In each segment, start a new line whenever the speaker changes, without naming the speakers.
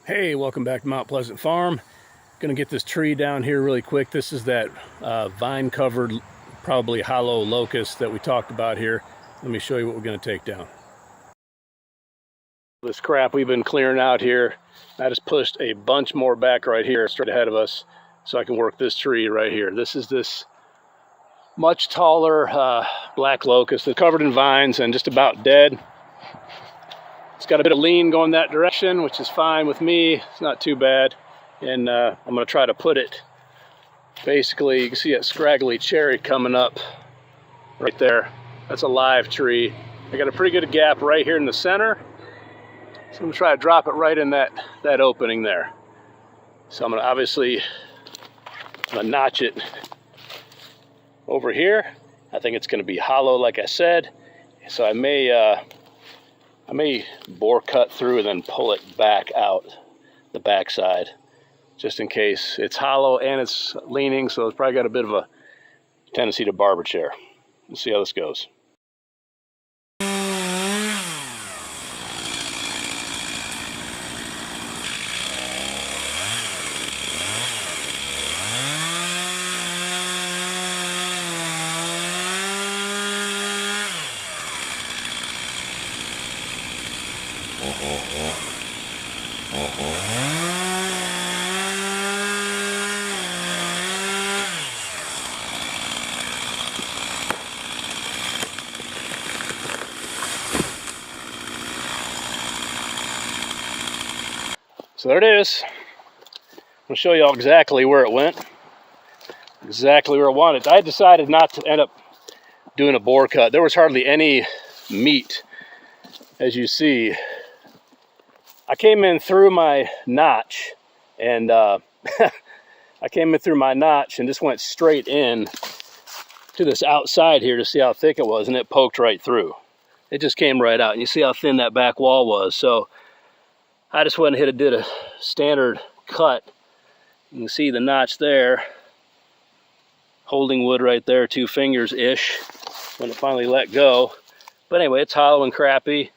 Hey, welcome back to Mount Pleasant Farm. Gonna get this tree down here really quick. This is that vine covered, probably hollow locust that we talked about here. Let me show you what we're gonna take down. This crap we've been clearing out here, I just pushed a bunch more back right here straight ahead of us so I can work this tree right here. This is this much taller black locust that's covered in vines and just about dead. It's got a bit of lean going that direction, which is fine with me. It's not too bad. And I'm going to try to put it, basically, you can see that scraggly cherry coming up right there. That's a live tree. I got a pretty good gap right here in the center. So I'm going to try to drop it right in that opening there. So I'm going to obviously notch it over here. I think it's going to be hollow, like I said. So I may bore cut through and then pull it back out the backside, just in case. It's hollow and it's leaning, so it's probably got a bit of a tendency to barber chair. Let's see how this goes. So there it is. I'm going to show you all exactly where it went. Exactly where I wanted. I decided not to end up doing a bore cut. There was hardly any meat, as you see. I came in through my notch, and I came in through my notch and just went straight in to this outside here to see how thick it was, and it poked right through. It just came right out, and you see how thin that back wall was. So I just went ahead and did a standard cut. You can see the notch there, holding wood right there, 2 fingers-ish, when it finally let go. But anyway, it's hollow and crappy,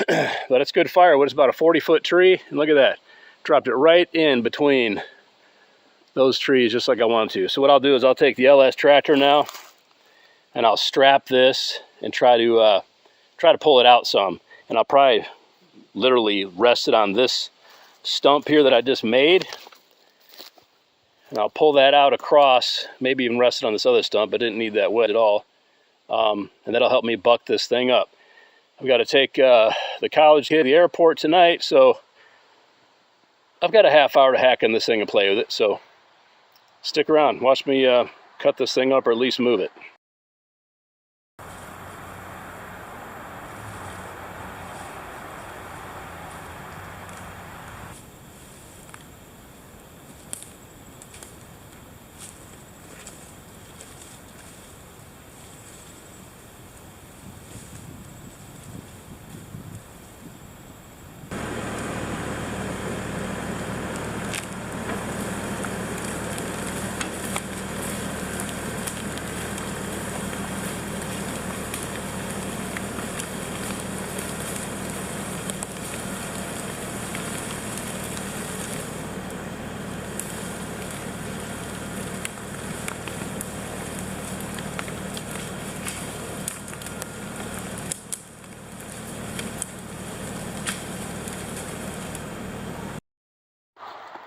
but it's good firewood. It's about a 40-foot tree, and look at that. Dropped it right in between those trees, just like I wanted to. So what I'll do is I'll take the LS tractor now, and I'll strap this and try to pull it out some. And I'll probably literally rest it on this stump here that I just made, and I'll pull that out across, maybe even rest it on this other stump. I didn't need that wet at all, and that'll help me buck this thing up. I've got to take the college kid to the airport tonight, so I've got a half hour to hack in this thing and play with it. So stick around, watch me cut this thing up, or at least move it.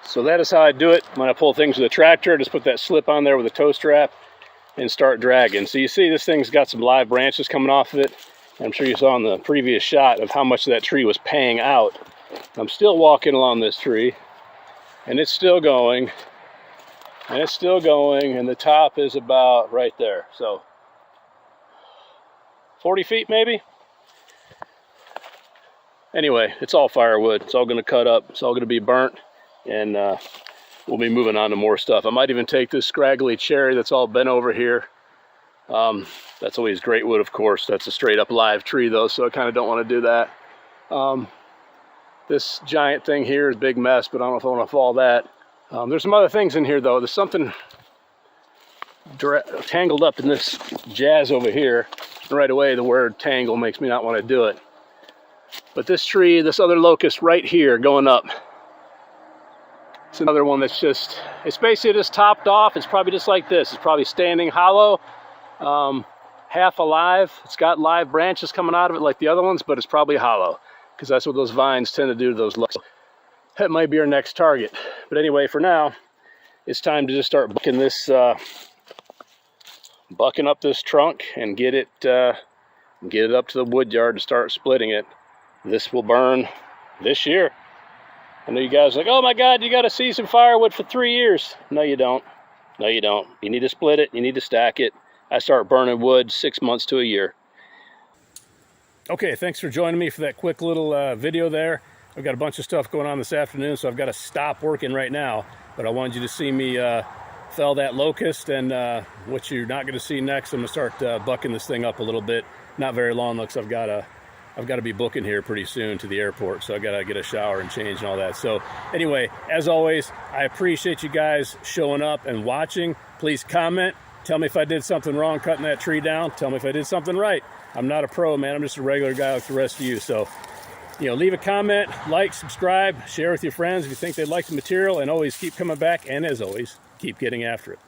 So that is how I do it when I pull things with a tractor. Just put that slip on there with a tow strap and start dragging. So you see this thing's got some live branches coming off of it. I'm sure you saw in the previous shot of how much that tree was paying out. I'm still walking along this tree, and it's still going, and it's still going, and the top is about right there. So 40 feet maybe? Anyway, it's all firewood. It's all going to cut up. It's all going to be burnt. And we'll be moving on to more stuff. I might even take this scraggly cherry that's all bent over here. That's always great wood, of course. That's a straight up live tree though, so I kind of don't want to do that. This giant thing here is a big mess, but I don't know if I want to fall that. There's some other things in here though. There's something tangled up in this jazz over here. And right away, the word tangle makes me not want to do it. But this tree, this other locust right here going up, it's another one that's just, it's basically just topped off. It's probably just like this. It's probably standing hollow, half alive. It's got live branches coming out of it like the other ones, but it's probably hollow because that's what those vines tend to do to those locusts. That might be our next target. But anyway, for now, it's time to just start bucking this, bucking up this trunk and get it up to the wood yard and start splitting it. This will burn this year. I know you guys are like, oh my God, you got to see some firewood for 3 years. No, you don't. No, you don't. You need to split it. You need to stack it. I start burning wood 6 months to a year. Okay, thanks for joining me for that quick little video there. I've got a bunch of stuff going on this afternoon, so I've got to stop working right now. But I wanted you to see me fell that locust, and what you're not going to see next, I'm going to start bucking this thing up a little bit. Not very long, looks. I've got to be booking here pretty soon to the airport, so I got to get a shower and change and all that. So anyway, as always, I appreciate you guys showing up and watching. Please comment. Tell me if I did something wrong cutting that tree down. Tell me if I did something right. I'm not a pro, man. I'm just a regular guy like the rest of you. So, you know, leave a comment, like, subscribe, share with your friends if you think they'd like the material, and always keep coming back. And as always, keep getting after it.